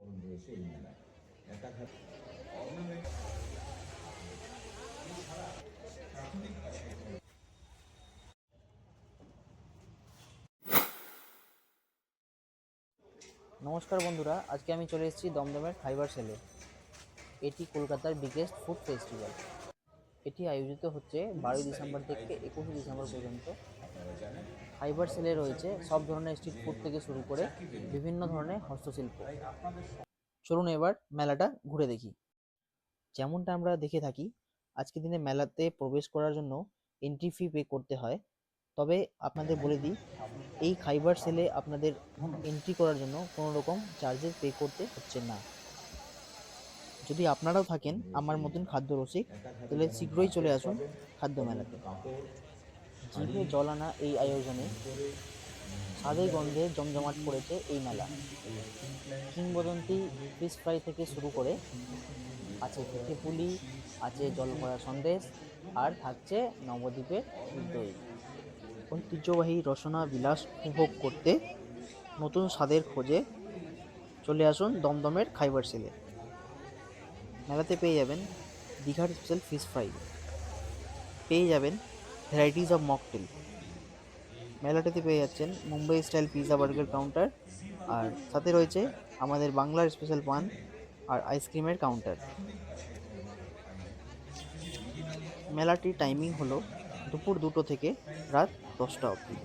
নমস্কার বন্ধুরা, আজকে আমি চলে এসেছি দমদমের ফাইবার সেলে। এটি কলকাতার বিগেস্ট ফুড ফেস্টিভ্যাল। এটি আয়োজিত হচ্ছে 12 ডিসেম্বর থেকে 21 ডিসেম্বর পর্যন্ত। ফাইবার সেলে রয়েছে সব ধরনের স্ট্রিট ফুড থেকে শুরু করে বিভিন্ন ধরনের হস্তশিল্প। চলুন এবার মেলাটা ঘুরে দেখি। যেমনটা আমরা দেখে থাকি, আজকের দিনে মেলাতে প্রবেশ করার জন্য এন্ট্রি ফি পে করতে হয়। তবে আপনাদের বলে দিই, এই ফাইবার সেলে আপনাদের এন্ট্রি করার জন্য কোনো রকম চার্জেস পে করতে হচ্ছে না। যদি আপনারাও থাকেন আমার মতন খাদ্য রসিক, তাহলে শীঘ্রই চলে আসুন খাদ্য মেলাতে। জিভে জল আনা এই আয়োজনে স্বাদে গন্ধে জমজমাট পড়েছে এই মেলা। কিংবদন্তি ফিশ ফ্রাই থেকে শুরু করে আছে পিঠে পুলি, আছে জলভরা সন্দেশ, আর থাকছে নবদ্বীপের দই। ঐতিহ্যবাহী রসনা বিলাস উপভোগ করতে নতুন স্বাদের খোঁজে চলে আসুন দমদমের খাইবার সেলে। মেলাতে পেয়ে যাবেন দীঘার স্পেশাল ফিশ ফ্রাই, পেয়ে যাবেন ভ্যারাইটিস অফ মকটেল। মেলাটাতে পেয়ে যাচ্ছেন Mumbai style pizza burger counter, আর সাথে রয়েছে আমাদের বাংলার স্পেশাল পান আর আইসক্রিমের কাউন্টার। মেলাটির টাইমিং হলো দুপুর 2টো থেকে রাত 10টা অবধি।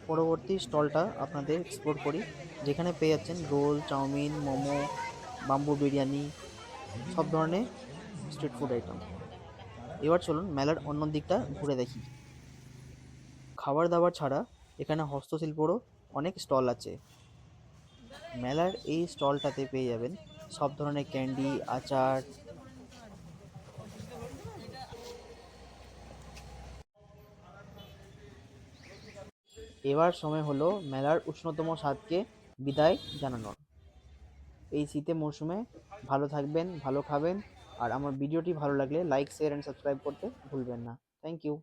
পরবর্তী স্টলটা আপনাদের এক্সপ্লোর করি, যেখানে পেয়ে যাচ্ছেন roll, chowmein, momo, bamboo biryani, সব ধরনের স্ট্রিট ফুড আইটেম। এবার চলুন মেলার অন্য দিকটা ঘুরে দেখি। খাবার দাবার ছাড়া এখানে হস্তশিল্পরও অনেক স্টল আছে। মেলার এই স্টলটাতে পেয়ে যাবেন সব ধরনের ক্যান্ডি, আচার। এবার সময় হলো মেলার উষ্ণতম স্বাদকে বিদায় জানানোর। এই শীতে মরশুমে ভালো থাকবেন, ভালো খাবেন, আর আমার ভিডিওটি ভালো লাগলে লাইক, শেয়ার অ্যান্ড সাবস্ক্রাইব করতে ভুলবেন না। Thank you.